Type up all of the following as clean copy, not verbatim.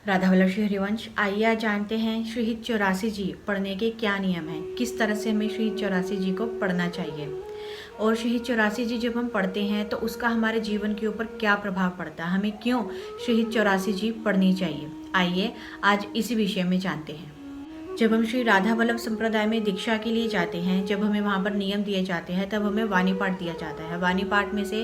राधा वल्लभ श्री हरिवंश। आइए आज जानते हैं श्रीहित 84 जी पढ़ने के क्या नियम हैं, किस तरह से हमें श्रीहित 84 जी को पढ़ना चाहिए और श्रीहित 84 जी जब हम पढ़ते हैं तो उसका हमारे जीवन के ऊपर क्या प्रभाव पड़ता है, हमें क्यों श्रीहित 84 जी पढ़नी चाहिए। आइए आज इसी विषय में जानते हैं। जब हम श्री राधा वल्लभ संप्रदाय में दीक्षा के लिए जाते हैं, जब हमें वहाँ पर नियम दिए जाते हैं, तब हमें वाणी पाठ दिया जाता है। वाणी पाठ में से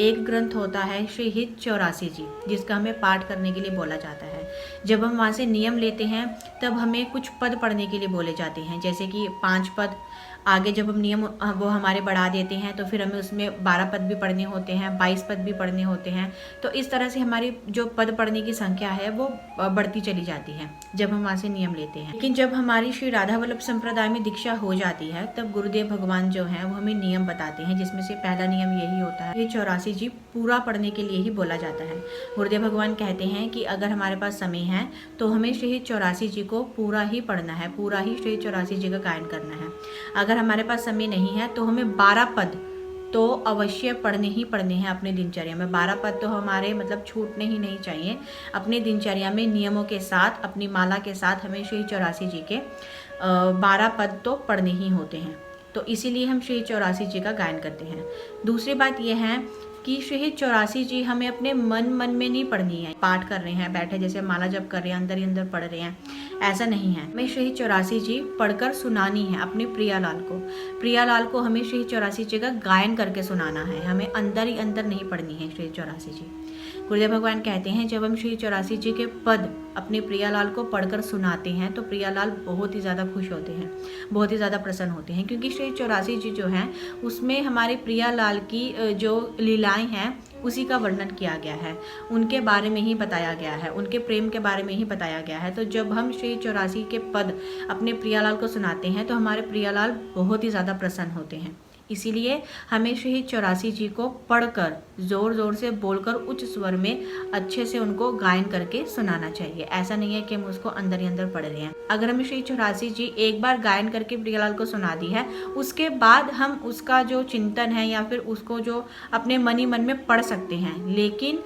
एक ग्रंथ होता है श्रीहित 84 जी, जिसका हमें पाठ करने के लिए बोला जाता है। जब हम वहाँ से नियम लेते हैं तब हमें कुछ पद पढ़ने के लिए बोले जाते हैं, जैसे कि 5 पद। आगे जब हम नियम वो हमारे बढ़ा देते हैं तो फिर हमें उसमें 12 पद भी पढ़ने होते हैं, 22 पद भी पढ़ने होते हैं। तो इस तरह से हमारी जो पद पढ़ने की संख्या है वो बढ़ती चली जाती है जब हम वहाँ से नियम लेते हैं। लेकिन जब हमारी श्री राधा वल्लभ संप्रदाय में दीक्षा हो जाती है तब गुरुदेव भगवान जो हैं वो हमें नियम बताते हैं, जिसमें से पहला नियम यही होता है, ये 84 जी पूरा पढ़ने के लिए ही बोला जाता है। गुरुदेव भगवान कहते हैं कि अगर हमारे पास समय है तो हमें श्री 84 जी को पूरा ही पढ़ना है, पूरा ही श्री 84 जी का गायन करना है। अगर हमारे पास समय नहीं है तो हमें 12 पद तो अवश्य पढ़ने ही पढ़ने हैं अपने दिनचर्या में। 12 पद तो हमारे मतलब छूटने ही नहीं चाहिए। अपनी दिनचर्या में नियमों के साथ, अपनी माला के साथ हमें श्री 84 जी के 12 पद तो पढ़ने ही होते हैं। तो इसीलिए हम श्री 84 जी का गायन करते हैं। दूसरी बात यह है कि श्री 84 जी हमें अपने मन में नहीं पढ़नी है। पाठ कर रहे हैं, बैठे जैसे माला जप कर रहे हैं, अंदर ही अंदर पढ़ रहे हैं, ऐसा नहीं है। हमें श्री 84 जी पढ़कर सुनानी है अपने प्रियालाल को। प्रियालाल को हमें श्री 84 जी का गायन करके सुनाना है, हमें अंदर ही अंदर नहीं पढ़नी है श्री 84 जी। गुरुदेव भगवान कहते हैं जब हम श्री 84 जी के पद अपने प्रियालाल को पढ़कर सुनाते हैं तो प्रियालाल बहुत ही ज़्यादा खुश होते हैं, बहुत ही ज़्यादा प्रसन्न होते हैं, क्योंकि श्री 84 जी जो हैं उसमें हमारे प्रियालाल की जो लीलाएं हैं उसी का वर्णन किया गया है, उनके बारे में ही बताया गया है, उनके प्रेम के बारे में ही बताया गया है। तो जब हम श्री 84 के पद अपने प्रियालाल को सुनाते हैं तो हमारे प्रियालाल बहुत ही ज़्यादा प्रसन्न होते हैं। इसीलिए हमें श्री 84 जी को पढ़कर ज़ोर ज़ोर से बोलकर उच्च स्वर में अच्छे से उनको गायन करके सुनाना चाहिए। ऐसा नहीं है कि हम उसको अंदर ही अंदर पढ़ रहे हैं। अगर हमें श्री 84 जी एक बार गायन करके प्रियालाल को सुना दी है, उसके बाद हम उसका जो चिंतन है या फिर उसको जो अपने मन ही मन में पढ़ सकते हैं, लेकिन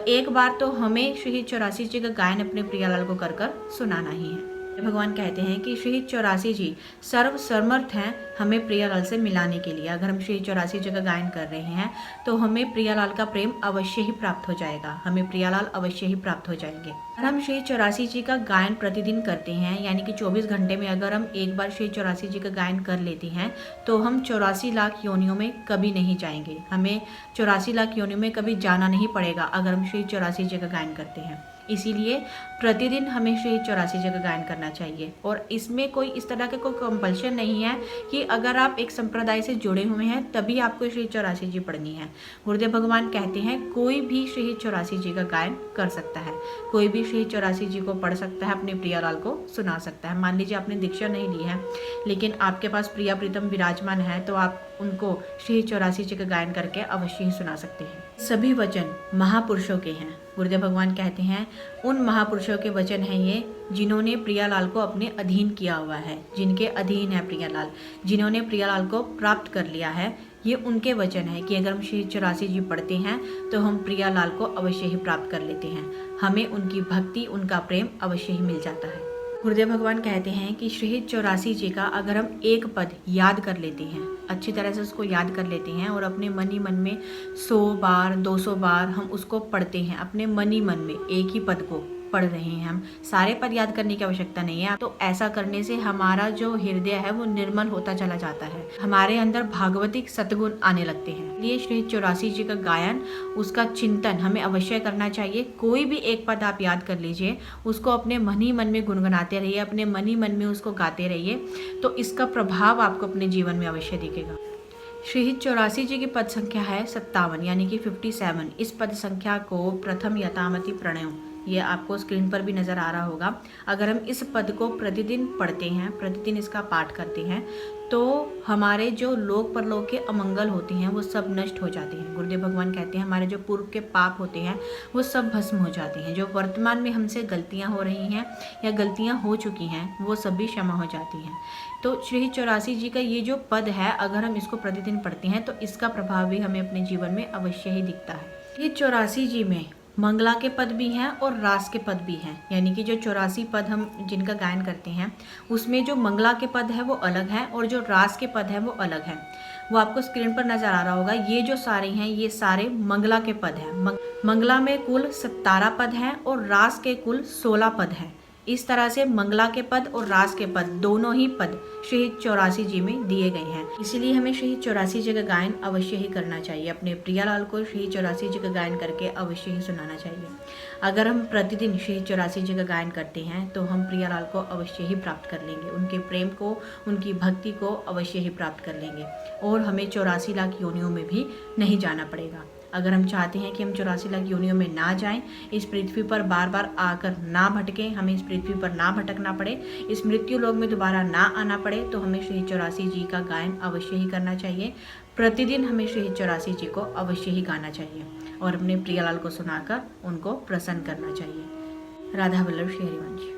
एक बार तो हमें श्री 84 जी का गायन अपने प्रियालाल को कर कर सुनाना ही है। भगवान कहते हैं कि श्री 84 जी सर्व समर्थ हैं हमें प्रियालाल से मिलाने के लिए। अगर हम श्री 84 जी का गायन कर रहे हैं तो हमें प्रियालाल का प्रेम अवश्य ही प्राप्त हो जाएगा, हमें प्रियालाल अवश्य ही प्राप्त हो जाएंगे। अगर हम श्री 84 जी का गायन प्रतिदिन करते हैं, यानी कि 24 घंटे में अगर हम एक बार श्री 84 जी का गायन कर लेते हैं तो हम 84 लाख योनियों में कभी नहीं जाएंगे। हमें 84 लाख योनियों में कभी जाना नहीं पड़ेगा अगर हम श्री 84 जी का गायन करते हैं। इसीलिए प्रतिदिन हमें श्री 84 जी का गायन करना चाहिए। और इसमें कोई इस तरह का कोई कंपल्शन नहीं है कि अगर आप एक संप्रदाय से जुड़े हुए हैं तभी आपको श्री 84 जी पढ़नी है। गुरुदेव भगवान कहते हैं कोई भी श्री 84 जी का गायन कर सकता है, कोई भी श्री 84 जी को पढ़ सकता है, अपने प्रियालाल को सुना सकता है। मान लीजिए आपने दीक्षा नहीं ली है लेकिन आपके पास प्रिया प्रीतम विराजमान है तो आप उनको श्री 84 जी का गायन करके अवश्य ही सुना सकते हैं। सभी वचन महापुरुषों के हैं। गुरुदेव भगवान कहते हैं उन महापुरुषों के वचन हैं ये जिन्होंने प्रियालाल को अपने अधीन किया हुआ है, जिनके अधीन है प्रियालाल, जिन्होंने प्रियालाल को प्राप्त कर लिया है। ये उनके वचन है कि अगर हम श्री 84 जी पढ़ते हैं तो हम प्रियालाल को अवश्य ही प्राप्त कर लेते हैं, हमें उनकी भक्ति, उनका प्रेम अवश्य ही मिल जाता है। गुरुदेव भगवान कहते हैं कि श्री 84 जी का अगर हम एक पद याद कर लेते हैं, अच्छी तरह से उसको याद कर लेते हैं और अपने मन ही मन में 100 बार 200 बार हम उसको पढ़ते हैं, अपने मन ही मन में एक ही पद को पढ़ रहे हैं, हम सारे पद याद करने की आवश्यकता नहीं है। तो ऐसा करने से हमारा जो हृदय है वो निर्मल होता चला जाता है, हमारे अंदर भागवतिक सद्गुण आने लगते हैं। इसलिए श्री 84 जी का गायन, उसका चिंतन हमें अवश्य करना चाहिए। कोई भी एक पद आप याद कर लीजिए, उसको अपने मन ही मन में गुनगुनाते रहिए, अपने मन ही मन में उसको गाते रहिए, तो इसका प्रभाव आपको अपने जीवन में अवश्य दिखेगा। श्री 84 जी की पद संख्या है 57, यानी कि 57। इस पद संख्या को प्रथम यथामति प्रणय, ये आपको स्क्रीन पर भी नज़र आ रहा होगा। अगर हम इस पद को प्रतिदिन पढ़ते हैं, प्रतिदिन इसका पाठ करते हैं तो हमारे जो लोक परलोक के अमंगल होते हैं वो सब नष्ट हो जाते हैं। गुरुदेव भगवान कहते हैं हमारे जो पूर्व के पाप होते हैं वो सब भस्म हो जाते हैं। जो वर्तमान में हमसे गलतियां हो रही हैं या गलतियां हो चुकी हैं वो सब भी क्षमा हो जाती हैं। तो श्री 84 जी का ये जो पद है, अगर हम इसको प्रतिदिन पढ़ते हैं तो इसका प्रभाव भी हमें अपने जीवन में अवश्य ही दिखता है। ये 84 जी में मंगला के पद भी हैं और रास के पद भी हैं, यानी कि जो 84 पद हम जिनका गायन करते हैं उसमें जो मंगला के पद है वो अलग है और जो रास के पद है वो अलग है। वो आपको स्क्रीन पर नज़र आ रहा होगा। ये जो सारे हैं ये सारे मंगला के पद हैं। मंगला में कुल 17 पद हैं और रास के कुल 16 पद हैं। इस तरह से मंगला के पद और रास के पद दोनों ही पद शहीद 84 जी में दिए गए हैं। इसीलिए हमें शहीद 84 जी का गायन अवश्य ही करना चाहिए। अपने प्रियालाल को शहीद 84 जी का गायन करके अवश्य ही सुनाना चाहिए। अगर हम प्रतिदिन शहीद 84 जी का गायन करते हैं तो हम प्रियालाल को अवश्य ही प्राप्त कर लेंगे, उनके प्रेम को, उनकी भक्ति को अवश्य ही प्राप्त कर लेंगे और हमें 84 लाख योनियों में भी नहीं जाना पड़ेगा। अगर हम चाहते हैं कि हम 84 लाख योनियों में ना जाएं, इस पृथ्वी पर बार बार आकर ना भटकें, हमें इस पृथ्वी पर ना भटकना पड़े, इस मृत्यु लोक में दोबारा ना आना पड़े, तो हमें शहीद 84 जी का गायन अवश्य ही करना चाहिए। प्रतिदिन हमें शहीद 84 जी को अवश्य ही गाना चाहिए और अपने प्रियालाल को सुनाकर उनको प्रसन्न करना चाहिए। राधा वल्लभ श्री हरिवंश।